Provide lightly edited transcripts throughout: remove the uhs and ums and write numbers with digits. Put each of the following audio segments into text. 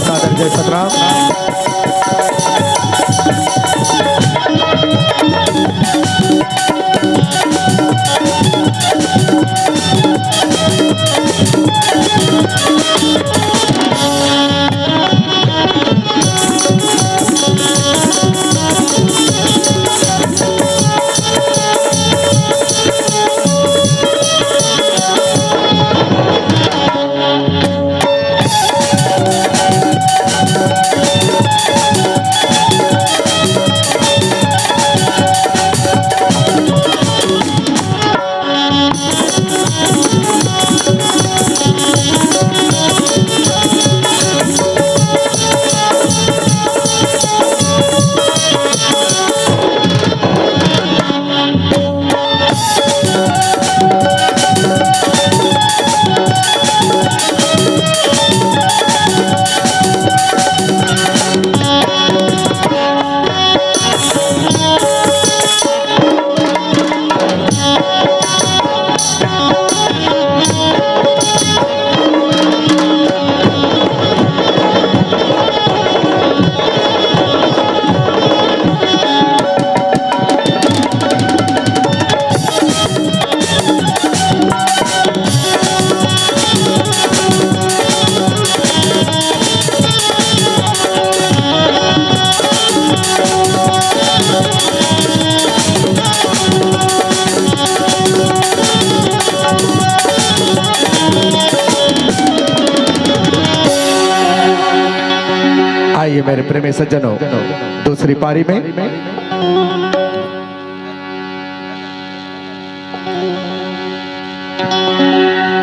सादर जय सतराम। आइए मेरे प्रेमी सज्जनों, दूसरी पारी में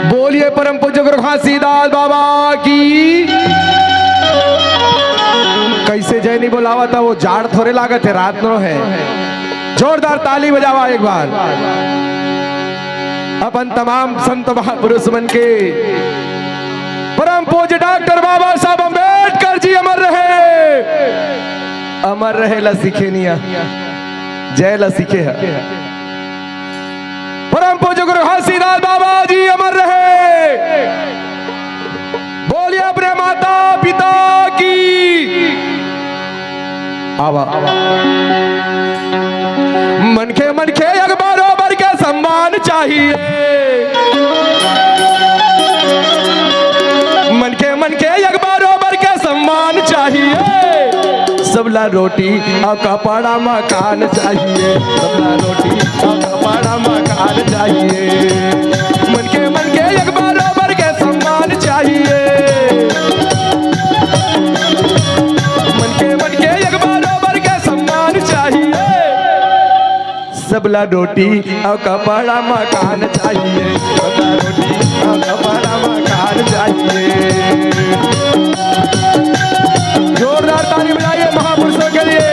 बोलिए परम पूज्य गुरु घासीदास बाबा की। कैसे जय नहीं बोलावा था, वो जाड़ थोड़े लागत है, रात नो है। जोरदार ताली बजावा एक बार। अपन तमाम संत महापुरुष मन के परम पूज्य डॉक्टर बाबा साहब अम्बेडकर जी अमर रहे ला सीखे निया, जय ला सीखे है। परम पूज्य गुरु घासीदास बाबा जी अमर रहे। बोलिए अपने माता पिता की। आवा मन के एक बरोबर के सम्मान चाहिए। मन के एक बरोबर के सम्मान चाहिए। सबला रोटी और कपड़ा मकान चाहिए। सबला रोटी और कपड़ा मकान चाहिए। मन के एक बरोबर के सबला रोटी और कपड़ा मकान चाहिए, सबला रोटी और कपड़ा मकान चाहिए। जोरदार ताली बजाइए महापुरुषों के लिए।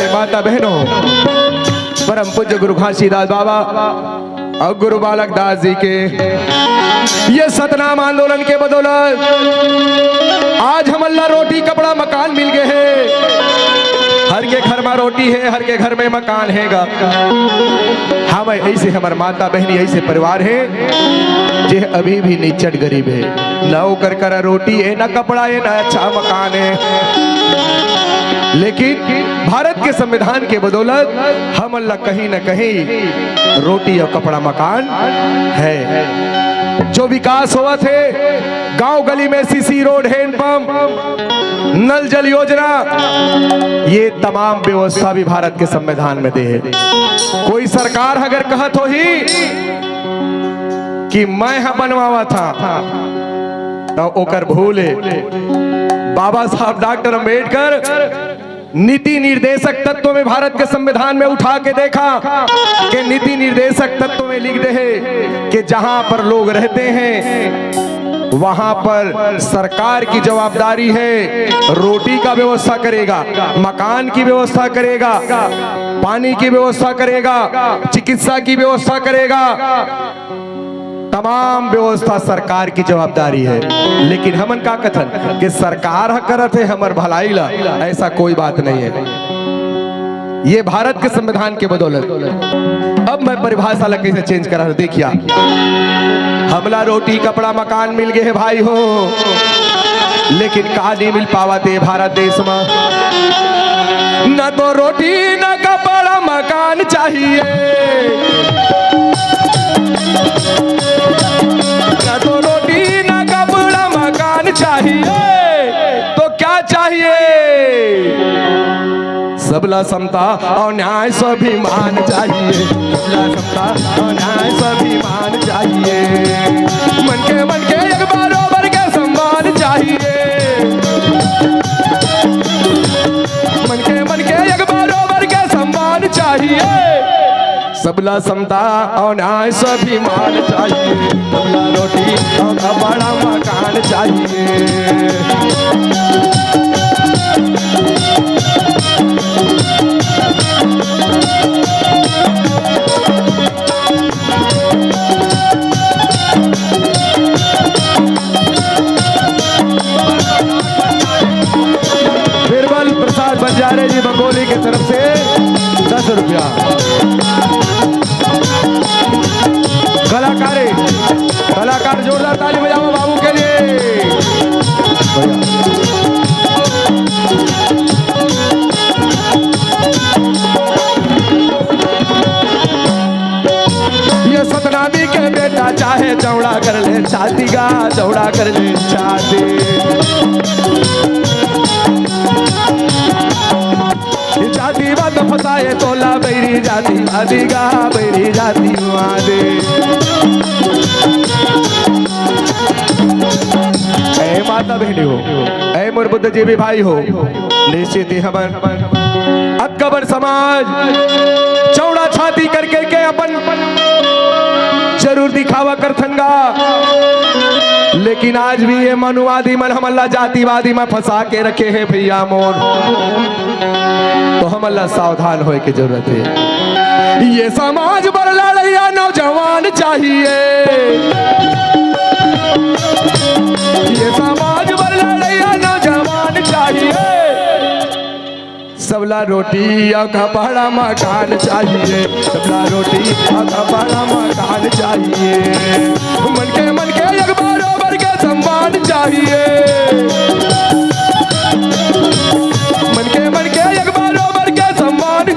माता बहनों, परम पूज्य गुरु घासीदास बाबा और गुरु बालक दास जी के ये सतनाम आंदोलन के बदौलत आज हम अल्लाह रोटी कपड़ा मकान मिल गए हैं। हर के घर में रोटी है, हर के घर में मकान हैगा। हम ऐसे हमारे माता बहनी ऐसे परिवार है जे अभी भी निचट गरीब है, न ओकर कर रोटी है, न कपड़ा है, न अच्छा मकान है। लेकिन भारत के संविधान के बदौलत हम अल्लाह कहीं न कहीं रोटी और कपड़ा मकान है। जो विकास हुआ थे गांव गली में सीसी रोड, हैंडपंप, नल जल योजना, ये तमाम व्यवस्था भी भारत के संविधान में दे है। कोई सरकार अगर कहत हो ही कि मैं बनवावा था तो ओकर भूल है। बाबा साहब डॉक्टर अंबेडकर नीति निर्देशक तत्व में भारत के संविधान में उठा के देखा कि नीति निर्देशक तत्व में लिख दे है कि जहां पर लोग रहते हैं वहां पर सरकार की जवाबदारी है, रोटी का व्यवस्था करेगा, मकान की व्यवस्था करेगा, पानी की व्यवस्था करेगा, चिकित्सा की व्यवस्था करेगा। तमाम व्यवस्था सरकार की जवाबदारी है। लेकिन हमन का कथन कि सरकार करत है हमर भलाई ला, ऐसा कोई बात नहीं है। ये भारत के संविधान के बदौलत। अब मैं परिभाषा लग कैसे चेंज करा, देखिए हमला रोटी कपड़ा मकान मिल गए है भाई हो, लेकिन कहा नहीं मिल पावा थे भारत देश में। न तो रोटी न कपड़ा मकान चाहिए, न तो रोटी न कपड़ा मकान चाहिए, तो क्या चाहिए? सबला समता और न्याय स्वाभिमान चाहिए, सबला समता और न्याय स्वाभिमान चाहिए। मन के एक बराबर के सम्मान चाहिए, मन के एक बराबर के सम्मान चाहिए। सबला समता और न्याय स्वाभिमान चाहिए, सबला रोटी और कपड़ा मकान चाहिए। बीरबल प्रसाद बंजारे जी बंगोली की तरफ से 10 रुपया। कलाकार जोरदार ताली बजाओ बाबू के लिए। ये सतनामी के बेटा चाहे चौड़ा कर ले छाती का, चौड़ा कर ले छाती। जाति बात फसाए तोला बैरी जाति आदिगा, बैरी जाति आदे। ऐ माता बहनी हो, ऐ मोर बुद्ध जी भी भाई हो, निश्चित ही हमर अकबर समाज चौड़ा छाती करके के अपन जरूर दिखावा करथनगा। लेकिन आज भी ये मनुवादी मन हम अल्लाह जातिवादी में फंसा के रखे हैं भैया मोर। तो हम अल्लाह सावधान होए की जरूरत है। ये समाज पर लड़ैया नौजवान चाहिए, ये समाज पर लड़ैया नौजवान चाहिए। सबला रोटी और कपड़ा मकान चाहिए, सबला रोटी और कपड़ा मकान चाहिए। मन के एक बराबर के सम्मान चाहिए, मन के एक बराबर के सम्मान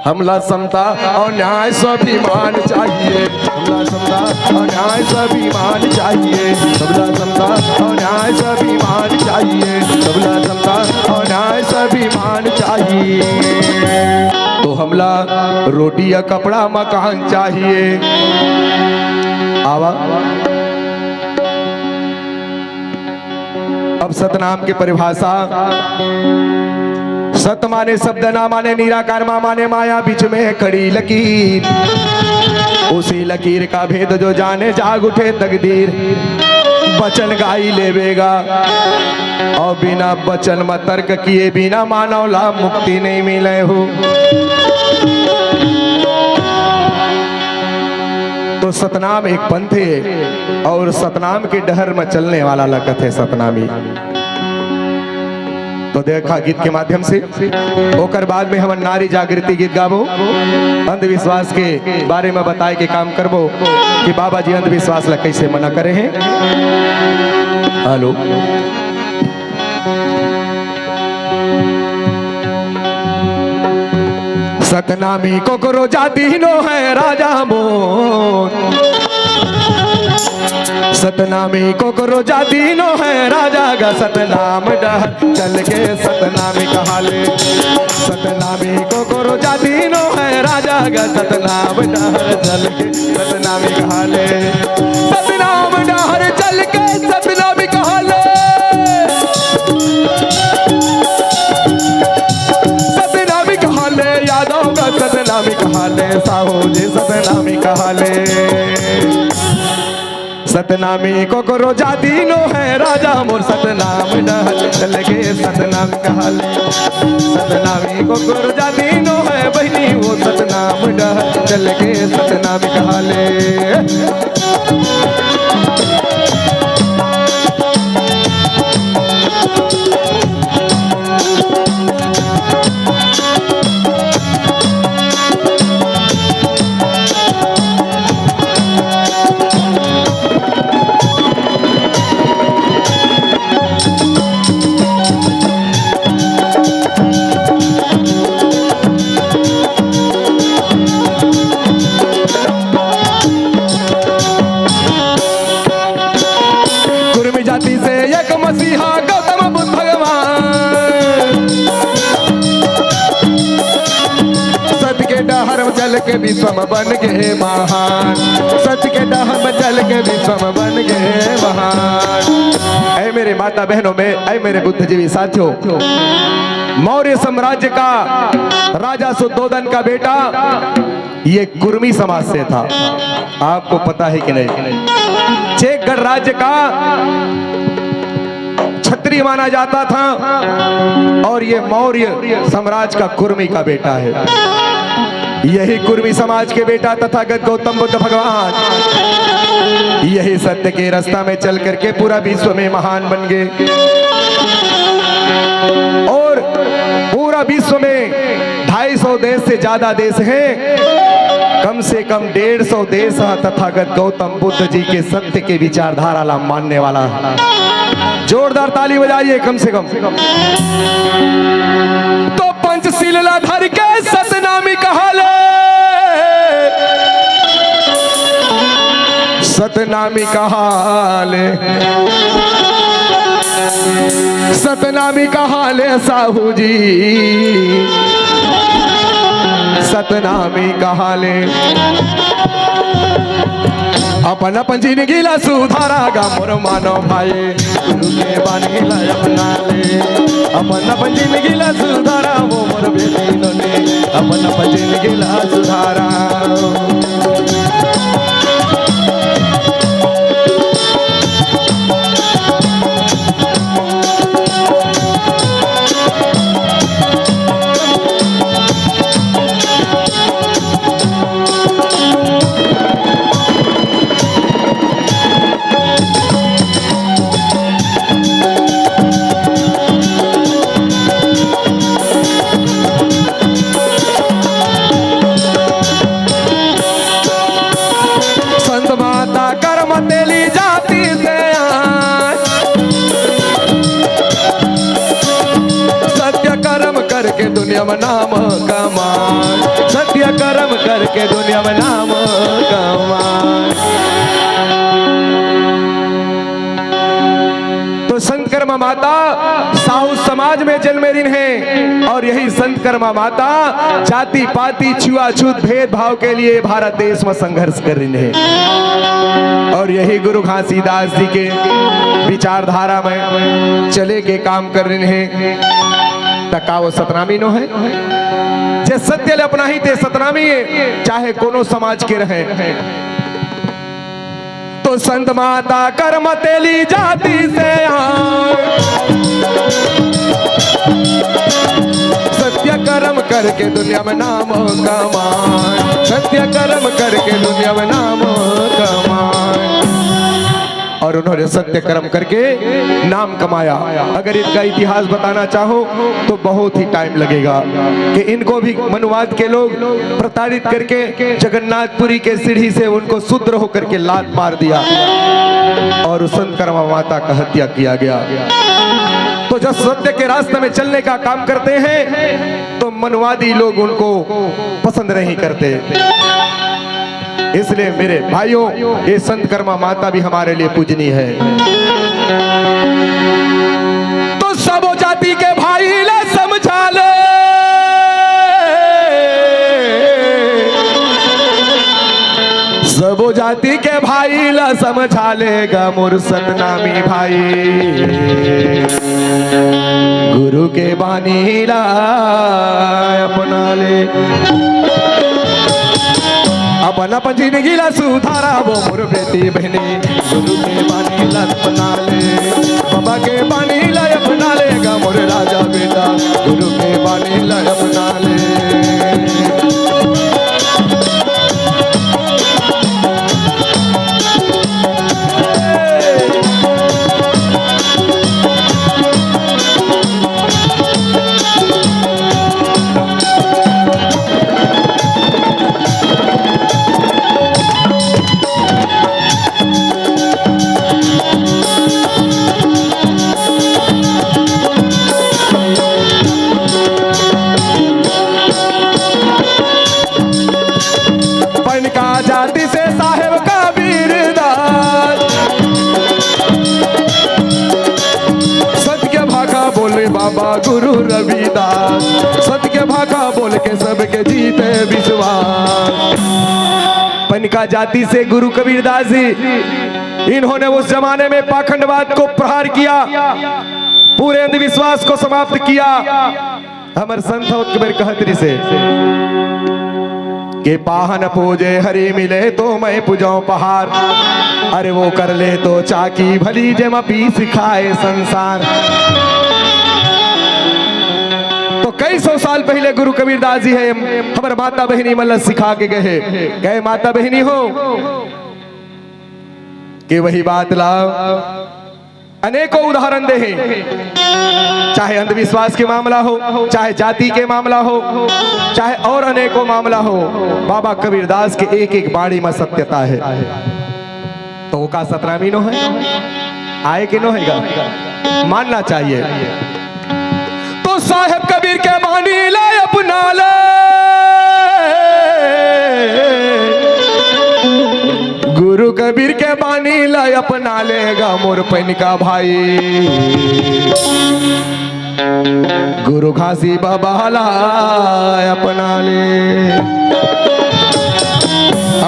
हमला समता और न्याय स्वाभिमान चाहिए, हमला समता और न्याय स्वाभिमान चाहिए, हमला समता और न्याय स्वाभिमान चाहिए, हमला समता और न्याय स्वाभिमान चाहिए। तो हमला रोटी या कपड़ा मकान चाहिए। आवा अब सतनाम की परिभाषा। सत माने शब्द, ना माने निराकार, मा माने माया, बीच में है खड़ी लकीर। उसी लकीर का भेद जो जाने जाग उठे तकदीर। बचन गाई लेवेगा और बिना बचन में तर्क किए बिना मानव ला मुक्ति नहीं मिले हो। तो सतनाम एक पंथ है और सतनाम के डहर में चलने वाला लकत है सतनामी। तो देखा गीत के माध्यम से होकर बाद में हम नारी जागृति गीत गाबो, अंधविश्वास के बारे में बताए के काम करबो कि बाबा जी अंधविश्वास ला कैसे मना करे हैं। हेलो सतनामी को करो जाती नो है राजा मोर, सतनामी को करो जाती नो है राजा का सतनाम डहर चल के सतनामी कहा ले, सतनामी को करो जाती नो है राजा का सतनाम डहर चल के सतनामी कहा ले, सतनाम डहर चल के सतनामी कहा ले, सतनामी कहा ले, यादव का सतनामी कहा ले, साहू जी सतनामी कहा ले। सतनामी को करो जाती नो है राजा मोर सतनाम डहल चल के सतनाम कहा ले, सतनामी को करो जाती नो है बहनी वो सतनाम डहल चल के सतनाम कहा ले। चल के विश्व बन गए महान, सत्य के डहर में चल के विश्व बन गए महान। ऐ मेरे माता बहनों में, ऐ मेरे बुद्धिजीवी साथियों, मौर्य साम्राज्य का राजा शुद्धोधन का बेटा ये कुर्मी समाज से था। आपको पता है कि नहीं? चेकगढ़ राज्य का क्षत्रिय माना जाता था और ये मौर्य साम्राज्य का कुर्मी का बेटा है। यही कुर्मी समाज के बेटा तथागत गौतम बुद्ध भगवान यही सत्य के रास्ता में चल करके पूरा विश्व में महान बन गए और पूरा विश्व में 250 देश से ज्यादा देश हैं, कम से कम 150 देश तथागत गौतम बुद्ध जी के सत्य के विचारधारा ला मानने वाला। जोरदार ताली बजाइए कम से कम। तो पंचशीला धर के सतनामी कहा ले, सतनामी कहा ले, सतनामी कहा ले साहू जी, सतनामी कहा ले। अपन अपन जिंदगी ला सुधारा गा मोर मानो भाई, गुरु के बानी ला अपना ले। अपन अपन जिंदगी ला सुधारा वो मोर बेटी ने, अपन अपन जिंदगी ला सुधारा। दुनिया में नाम कमाए, सत्य कर्म करके दुनिया में नाम कमाए। तो संत कर्मा माता साहू समाज में जन्मेरिन है और यही संत कर्मा माता जाति पाति छुआछूत भेदभाव के लिए भारत देश में संघर्ष कर रही है और यही गुरु घासीदास जी के विचारधारा में चले के काम कर रहे हैं। तका वो सतनामी नो है जे सत्य ले अपना ही ते सतनामी है, चाहे कोनो समाज के रहे। तो संत माता कर्म तेली जाति से सत्य कर्म करके दुनिया में नाम कमाए, सत्य कर्म करके दुनिया में नाम कमाए। और उन्होंने सत्य कर्म करके नाम कमाया। अगर इनका इतिहास बताना चाहो तो बहुत ही टाइम लगेगा कि इनको भी मनुवाद के लोग प्रताड़ित करके जगन्नाथपुरी के सीढ़ी से उनको शूद्र होकर के लात मार दिया और उस संत कर्मा माता का हत्या किया गया। तो जब सत्य के रास्ते में चलने का काम करते हैं तो मनुवादी लोग उनको पसंद नहीं करते। इसलिए मेरे भाइयों, ये संत कर्मा माता भी हमारे लिए पूजनीय है। तो सब जाति के भाई ले समझा ले, सब जाति के भाई ला समझा लेगा मोर सतनामी भाई, गुरु के बानी ला अपना ले, अपन अपन जिंदगी ला सुधारा वो मोर बेटी बहनी, गुरु के बानी ला अपना ले, बाबा के बानी ला अपना लेगा मोर राजा बेटा, गुरु के बानी ला अपना ले। जाति से साहेब का वीरदास, सत्य भाखा बोले बाबा गुरु रविदास, सत्य भाखा बोल के सबके जीते विश्वास। पनिका जाति से गुरु कबीरदास जी, इन्होंने उस जमाने में पाखंडवाद को प्रहार किया, पूरे अंधविश्वास को समाप्त किया। हमर संत कबीर कहतरी से के पाहन पूजे हरि मिले तो मैं पूजाऊं पहाड़, अरे वो कर ले तो चाकी भली जमा पी सिखाए संसार। तो कई सौ साल पहले गुरु कबीरदास जी है हमारे माता बहनी मतलब सिखा के गए माता बहनी हो कि वही बात लाओ। अनेकों उदाहरण दे हैं, चाहे अंधविश्वास के मामला हो, चाहे जाति के मामला हो, चाहे और अनेकों मामला हो, बाबा कबीरदास के एक एक बाणी में सत्यता है। तो का सतनामी नो है आए कि नो हैगा, मानना चाहिए। तो साहेब कबीर के बानी लाए अपना ले, गुरु कबीर के बानी लाए अपना लेगा मोर पनिका भाई, गुरु घासी बाबा लाए अपना ले,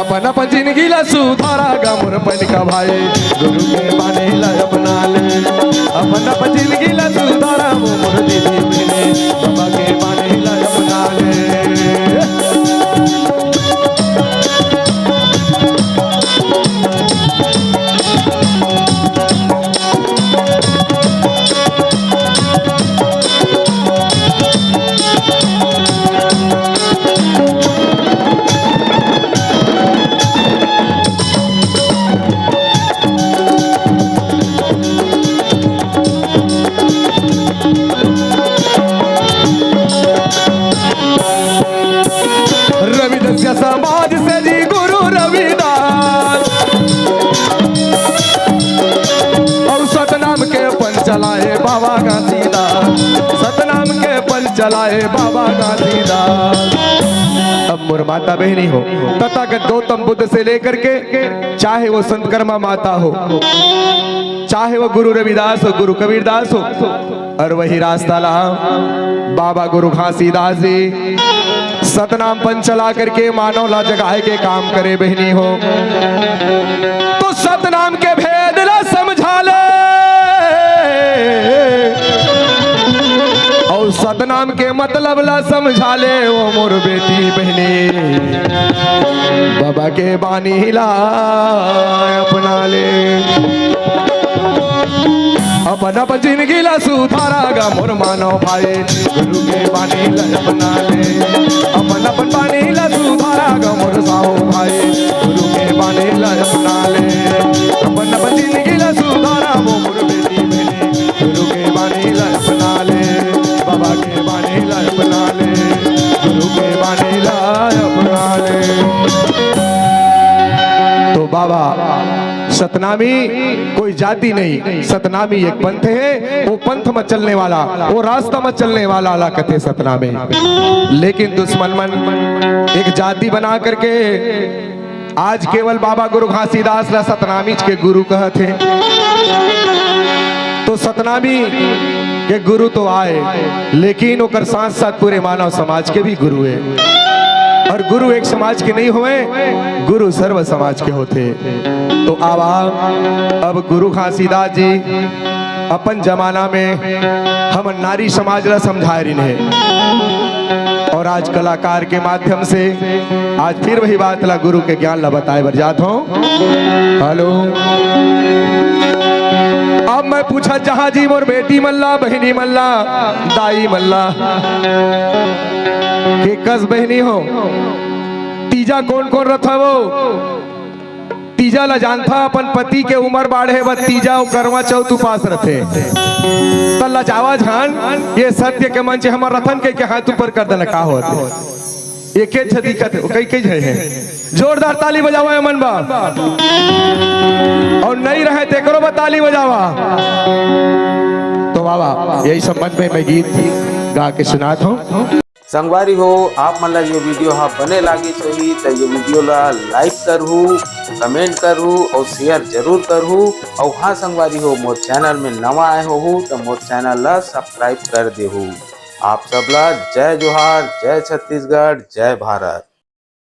अपन अपन जिंदगी ला सुधारा गा मोर पनिका भाई, गुरु के बानी लाए अपना ले, अपन अपन जिंदगी ला सुधारा मोर दीदी बहने, बाबा के बानी लाए अपना ले। समाज से जी गुरु रविदास और सतनाम के पंच चलाए बाबा घासीदास, सतनाम के पंच चलाए बाबा घासीदास। अब मोर माता बहनी हो, तथागत गौतम बुद्ध से लेकर के चाहे वो संत कर्मा माता हो, चाहे वो गुरु रविदास हो, गुरु कबीरदास हो, और वही रास्ता ला बाबा गुरु घासीदास जी सतनाम पंच चला करके मानव ला जगाए के काम करे बहनी हो। तो सतनाम के भेद ला समझा ले और सतनाम के मतलब ला समझा ले वो मोर बेटी बहनी, बाबा के बानी ला अपना ले, अपन अपन जिंदगी ला सुधारागा मोर मानव भाई, गुरु के बानी ला अपना ले, अपन अपन बानी ला सुधारागा मोर साओ भाई, गुरु के बानी ला अपना ले, अपन अपन जिंदगी ला सुधारा वो मोर बेटी बहनी, गुरु के बानी ला अपना ले, बाबा के बानी ला अपना ले, गुरु के बानी ला अपना ले। तो बाबा सतनामी कोई जाति नहीं, सतनामी एक पंथ है, वो पंथ में चलने वाला, वो रास्ता में चलने वाला अल्लाह कहते सतनामी। लेकिन दुश्मन मन एक जाति बना करके आज केवल बाबा गुरु घासीदास ला सतनामी के गुरु कहते। तो सतनामी के गुरु तो आए, लेकिन ओकर साथ साथ पूरे मानव समाज के भी गुरु है। और गुरु एक समाज के नहीं हुए, गुरु सर्व समाज के होते। तो अब गुरु घासीदास जी अपन जमाना में हम नारी समाज ला समझा रही है, और आज कलाकार के माध्यम से आज फिर वही बात ला गुरु के ज्ञान ला बताए बर जात हो। हेलो, अब मैं पूछा जहां जी मोर बेटी मल्ला, बहनी मल्ला, दाई मल्ला के कस बहनी हो, तीजा कौन कौन रथा वो तीजा ला जानथा अपन पति के उम्र बाढ़े व तीजा और करवा चौथ उपास रथे तल्ला जावा झान ये सत्य के मंच हमर रथन के हाथ ऊपर कर देना का होते एक दिक्कत है कई है। जोरदार ताली बजावा अमन बा, और नहीं रहे तेकरो बा ताली बजावा। तो बाबा यही संबंध में मैं गीत गा के सुनाता हूँ। संगवारी हो आप मन ला ये वीडियो हाँ बने लागी सही तो ये वीडियो ला लाइक करहू, कमेंट करहू और शेयर जरूर करहू। और हाँ संगवारी हो मोर चैनल में नवा आए हो तो मोर चैनल ला सब्सक्राइब कर देहू। आप सब ला जय जोहार, जय छत्तीसगढ़, जय भारत।